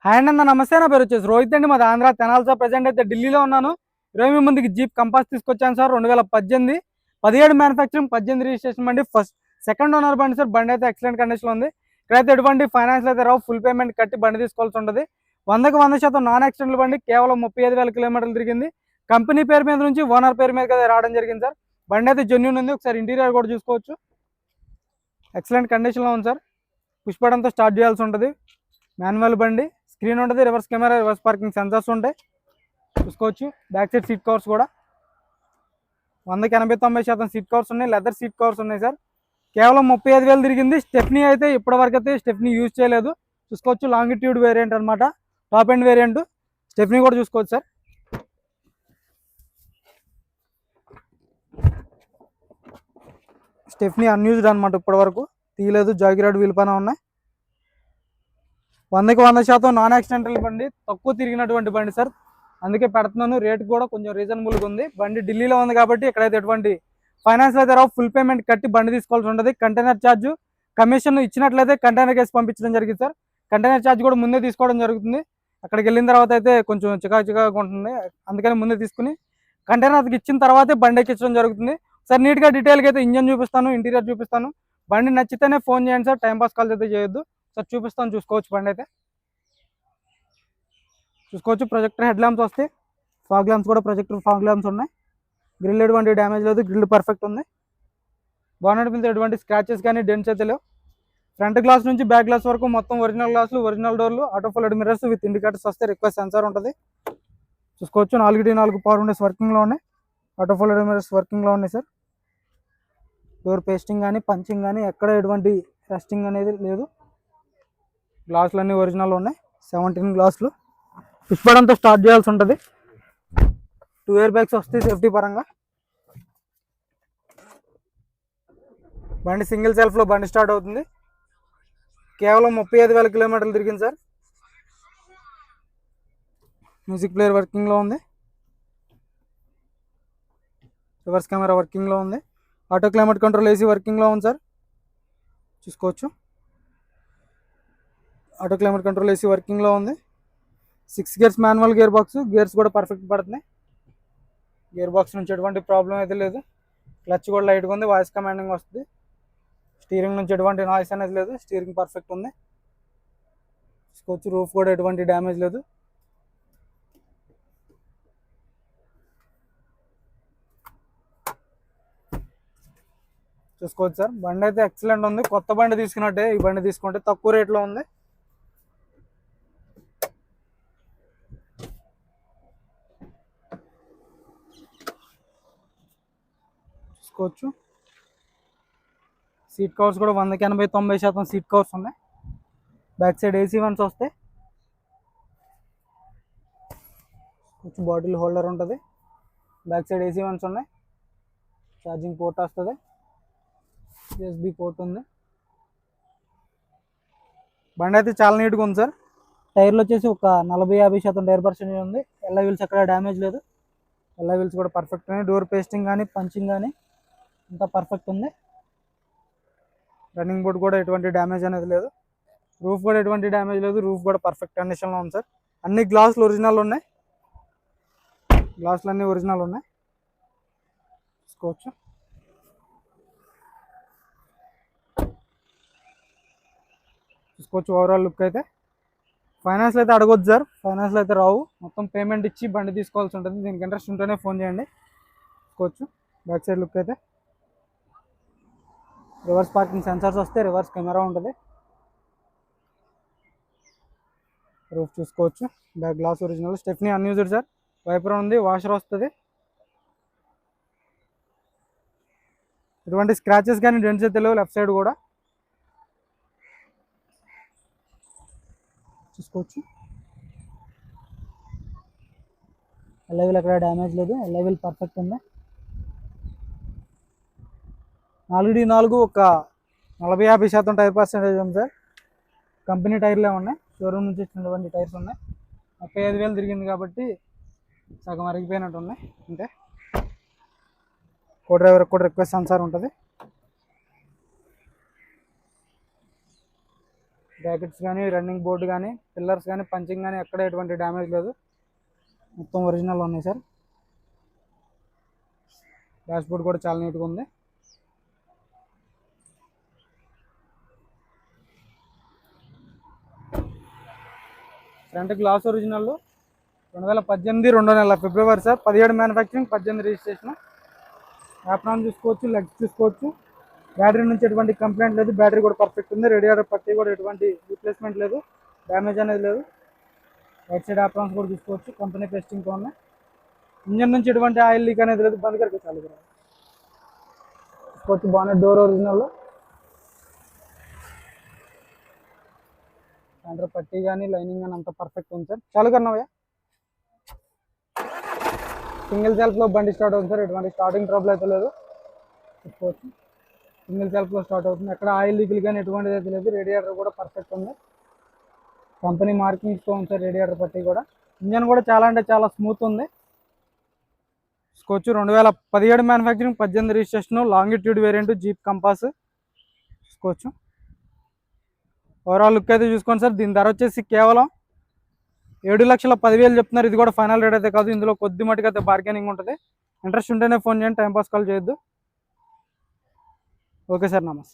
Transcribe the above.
Hi అన్న, నమస్తే. నా పేరు వచ్చేసి రోహిత్ అండి. మాది ఆంధ్ర తెనాలి సార్. ప్రజెంట్ అయితే ఢిల్లీలో ఉన్నాను. 20 ముందుకి జీప్ కంపాస్ తీసుకొచ్చాను సార్. 2018 17 మ్యానుఫ్యాక్చరింగ్, 18 రిజిస్ట్రేషన్ బండి. సెకండ్ ఓనర్ బండి సార్. బండి అయితే ఎక్సలెంట్ కండిషన్ ఉంది. ఇక్కడైతే ఎటువంటి ఫైనాన్స్ అయితే రావు. ఫుల్ పేమెంట్ కట్టి బండి తీసుకోవాల్సి ఉంటుంది. 100% నాన్ యాక్సిడెంటల్ బండి. కేవలం 35,000 కిలోమీటర్లు తిరిగింది. కంపెనీ పేరు మీద నుంచి ఓనర్ పేరు మీద రావడం జరిగింది సార్. బండి అయితే జెన్యూన్ ఉంది. ఒకసారి ఇంటీరియర్ కూడా చూసుకోవచ్చు. ఎక్సలెంట్ కండిషన్లో ఉంది సార్. పుష్ బటన్తో స్టార్ట్ చేయాల్సి ఉంటుంది. మాన్యువల్ బండి. స్క్రీన్ ఉంటుంది, reverse camera, reverse parking sensors ఉంటాయి, చూసుకోవచ్చు. బ్యాక్ సైడ్ సీట్ కవర్స్ కూడా 100-90% సీట్ కవర్స్ ఉన్నాయి. లెదర్ సీట్ కవర్స్ ఉన్నాయి సార్. కేవలం 35,000 తిరిగింది. స్టెప్నీ అయితే ఇప్పటివరకు అయితే స్టెప్నీ యూజ్ చేయలేదు, చూసుకోవచ్చు. లాంగిట్యూడ్ వేరియంట్ అనమాట, టాప్ ఎండ్ వేరియంట్. స్టెప్నీ కూడా చూసుకోవచ్చు సార్. స్టెప్నీ అన్యూజ్డ్ అనమాట, ఇప్పటివరకు తీయలేదు. జాగిరాడ్ వీల్ పైన ఉన్నాయి. 100% నాన్ యాక్సిడెంటల్ బండి, తక్కువ తిరిగినటువంటి బండి సార్. అందుకే పెడుతున్నాను. రేట్ కూడా కొంచెం రీజనబుల్గా ఉంది. బండి ఢిల్లీలో ఉంది కాబట్టి ఇక్కడైతే ఎటువంటి ఫైనాన్స్ అయితే రావు. ఫుల్ పేమెంట్ కట్టి బండి తీసుకోవాల్సి ఉంటుంది. కంటైనర్ ఛార్జ్, కమిషన్ ఇచ్చినట్లయితే కంటైనర్ కేసు పంపించడం జరిగింది సార్. కంటైనర్ ఛార్జ్ కూడా ముందే తీసుకోవడం జరుగుతుంది. అక్కడికి వెళ్ళిన తర్వాత అయితే కొంచెం చికాగా ఉంటుంది. అందుకని ముందే తీసుకుని కంటైనర్కి ఇచ్చిన తర్వాతే బండి ఎక్కించడం జరుగుతుంది సార్. నీట్గా డీటెయిల్గా అయితే ఇంజన్ చూపిస్తాను, ఇంటీరియర్ చూపిస్తాను. బండి నచ్చితేనే ఫోన్ చేయండి సార్. టైంపాస్ కాల్స్ అయితే చేయొద్దు సార్. చూపిస్తాను, చూసుకోవచ్చు. బండి అయితే చూసుకోవచ్చు. ప్రొజెక్టర్ హెడ్ ల్యాంప్స్ వస్తాయి. ఫాగ్ ల్యాంప్స్ కూడా ప్రొజెక్టర్ ఫాగ్ ల్యాంప్స్ ఉన్నాయి. గ్రిల్ ఎటువంటి డ్యామేజ్ లేదు, గ్రిల్ పర్ఫెక్ట్ ఉంది. బానెట్ మీద ఎటువంటి స్క్రాచెస్ కానీ డెంట్స్ అయితే లేవు. ఫ్రంట్ గ్లాస్ నుంచి బ్యాక్ గ్లాస్ వరకు మొత్తం ఒరిజినల్ గ్లాసులు, ఒరిజినల్ డోర్లు, auto folded mirrors with indicators వస్తే రిక్వెస్ట్ సెన్సార్ ఉంటుంది, చూసుకోవచ్చు. 4x4 పవర్ విండోస్ వర్కింగ్లో ఉన్నాయి. ఆటో ఫోల్డెడ్ మిర్రర్స్ వర్కింగ్లో ఉన్నాయి సార్. డోర్ పేస్టింగ్ కానీ పంచింగ్ కానీ ఎక్కడ ఎటువంటి రస్టింగ్ అనేది లేదు. గ్లాసులు అన్నీ ఒరిజినల్ ఉన్నాయి. 17 గ్లాసులు. పుష్ బటన్తో స్టార్ట్ చేయాల్సి ఉంటుంది. 2 ఎయిర్ బ్యాగ్స్ వస్తాయి సేఫ్టీ పరంగా. బండి సింగిల్ సెల్ఫ్లో బండి స్టార్ట్ అవుతుంది. కేవలం 35,000 కిలోమీటర్లు తిరిగింది సార్. మ్యూజిక్ ప్లేయర్ వర్కింగ్లో ఉంది. రివర్స్ కెమెరా వర్కింగ్లో ఉంది. ఆటో క్లైమేట్ కంట్రోల్ ఏసీ వర్కింగ్లో ఉంది సార్, చూసుకోవచ్చు. ఆటో క్లైమేట్ కంట్రోల్ ఏసీ వర్కింగ్లో ఉంది. 6 gears manual gear box. Gears కూడా పర్ఫెక్ట్ పడుతున్నాయి. గేర్ బాక్స్ నుంచి ఎటువంటి ప్రాబ్లం అయితే లేదు. క్లచ్ కూడా లైట్గా ఉంది, వాయిస్ కమాండింగ్ వస్తుంది. స్టీరింగ్ నుంచి ఎటువంటి నాయిస్ అనేది లేదు. స్టీరింగ్ పర్ఫెక్ట్ ఉంది, చూసుకోవచ్చు. రూఫ్ కూడా ఎటువంటి డ్యామేజ్ లేదు. చూసుకోవచ్చు సార్. బండి అయితే ఎక్సలెంట్ ఉంది. కొత్త బండి తీసుకున్నట్టే ఈ బండి తీసుకుంటే తక్కువ రేట్లో ఉంది. చూసుకోవచ్చు. సీట్ కవర్స్ కూడా 100-90% సీట్ కవర్స్ ఉన్నాయి. బ్యాక్ సైడ్ ఏసీ వన్స్ వస్తాయి. కొంచెం బాటిల్ హోల్డర్ ఉంటుంది. బ్యాక్ సైడ్ ఏసీ వన్స్ ఉన్నాయి. ఛార్జింగ్ పోర్ట్ వస్తుంది. USB పోర్ట్ ఉంది. బండి అయితే చాలా నీట్గా ఉంది సార్. టైర్లు వచ్చేసి ఒక 40-50% టైర్ పర్సెంటేజ్ ఉంది. ఎల్ల వీల్స్ ఎక్కడ డ్యామేజ్ లేదు. ఎల్ల వీల్స్ కూడా పర్ఫెక్ట్ ఉన్నాయి. డోర్ పేస్టింగ్ కానీ పంచింగ్ కానీ అంతా పర్ఫెక్ట్ ఉంది. రన్నింగ్ బోర్డ్ కూడా ఎటువంటి డ్యామేజ్ అనేది లేదు. రూఫ్ కూడా ఎటువంటి డ్యామేజ్ లేదు. రూఫ్ కూడా పర్ఫెక్ట్ కండిషన్లో ఉంది సార్. అన్ని గ్లాసులు ఒరిజినల్ ఉన్నాయి. గ్లాసులు అన్నీ ఒరిజినల్ ఉన్నాయి, చూసుకోవచ్చు. చూసుకోవచ్చు ఓవరాల్ లుక్ అయితే. ఫైనాన్స్లో అయితే అడగొద్దు సార్, ఫైనాన్స్లో అయితే రావు. మొత్తం పేమెంట్ ఇచ్చి బండి తీసుకోవాల్సి ఉంటుంది. దీనికి ఇంట్రెస్ట్ ఉంటేనే ఫోన్ చేయండి, చూసుకోవచ్చు. బ్యాక్ సైడ్ లుక్ అయితే రివర్స్ పార్కింగ్ సెన్సార్స్ వస్తే రివర్స్ కెమెరా ఉంటుంది. రూఫ్ చూసుకోవచ్చు. Back glass original. Stepney unused sir. Wiper ఉంది, వాషర్ వస్తుంది. ఎటువంటి స్క్రాచెస్ కానీ డెంట్స్ అయితే లేవు. లెఫ్ట్ సైడ్ కూడా చూసుకోవచ్చు. ఎల్లవీల్ ఎక్కడ డ్యామేజ్ లేదు. ఎల్లవీల్ పర్ఫెక్ట్ ఉంది. 4x4 ఒక 40-50% టైర్ పర్సెంటేజ్ ఉంది సార్. కంపెనీ టైర్లే ఉన్నాయి. షోరూమ్ నుంచి ఇచ్చినటువంటి టైర్స్ ఉన్నాయి. 35,000 తిరిగింది కాబట్టి సగం అరిగిపోయినట్టు ఉన్నాయి. అంటే కో డ్రైవర్కి కూడా రిక్వెస్ట్ సెన్సార్ ఉంటుంది. బ్రాకెట్స్ కానీ రన్నింగ్ బోర్డు కానీ పిల్లర్స్ కానీ పంచింగ్ కానీ ఎక్కడ ఎటువంటి డ్యామేజ్ లేదు, మొత్తం ఒరిజినల్ ఉన్నాయి సార్. డాష్ బోర్డ్ కూడా చాలా నీట్గా ఉంది. ఫ్రంట్ గ్లాస్ ఒరిజినల్ 2018 2వ నెల ఫిబ్రవరి సార్. 17 manufacturing, 18 registration. యాప్రాన్ చూసుకోవచ్చు, లెగ్స్ చూసుకోవచ్చు. బ్యాటరీ నుంచి ఎటువంటి కంప్లైంట్ లేదు, బ్యాటరీ కూడా పర్ఫెక్ట్ ఉంది. రేడియేటర్ పట్టి కూడా ఎటువంటి రీప్లేస్మెంట్ లేదు, డ్యామేజ్ అనేది లేదు. రైట్ సైడ్ యాప్రాన్స్ కూడా చూసుకోవచ్చు, కంపెనీ టెస్టింగ్తో ఉన్నాయి. ఇంజన్ నుంచి ఎటువంటి ఆయిల్ లీక్ అనేది లేదు, బంద్ కరికి చాలు చూసుకోవచ్చు. బాగానే డోర్ ఒరిజినల్, దాంట్లో పట్టి కానీ లైనింగ్ కానీ అంత పర్ఫెక్ట్ ఉంది సార్. చాలు కన్నావయ్యా. సింగిల్ సెల్ఫ్లో బండి స్టార్ట్ అవుతుంది సార్, ఎటువంటి స్టార్టింగ్ ట్రబుల్ అయితే లేదు. చూసుకోవచ్చు, సింగిల్ సెల్ఫ్లో స్టార్ట్ అవుతుంది, ఎక్కడ ఆయిల్ లీకులు కానీ ఎటువంటిది అయితే లేదు. రేడియేటర్ కూడా పర్ఫెక్ట్ ఉంది, కంపెనీ మార్కింగ్స్తో ఉంది సార్. రేడియేటర్ పట్టి కూడా, ఇంజన్ కూడా చాలా అంటే చాలా స్మూత్ ఉంది. చూసుకోవచ్చు. 2017 manufacturing, 18 registration, longitude variant, jeep compass. చూసుకోవచ్చు. ఓవరాల్ లుక్ అయితే చూసుకోండి సార్. దీని ధర వచ్చేసి కేవలం 7,10,000 చెప్తున్నారు. ఇది కూడా ఫైనల్ రేట్ అయితే కాదు, ఇందులో కొద్ది మటుకు అయితే బార్గెనింగ్ ఉంటుంది. ఇంట్రెస్ట్ ఉంటేనే ఫోన్ చేయండి, టైంపాస్ కాల్ చేయొద్దు. ఓకే సార్, నమస్తే.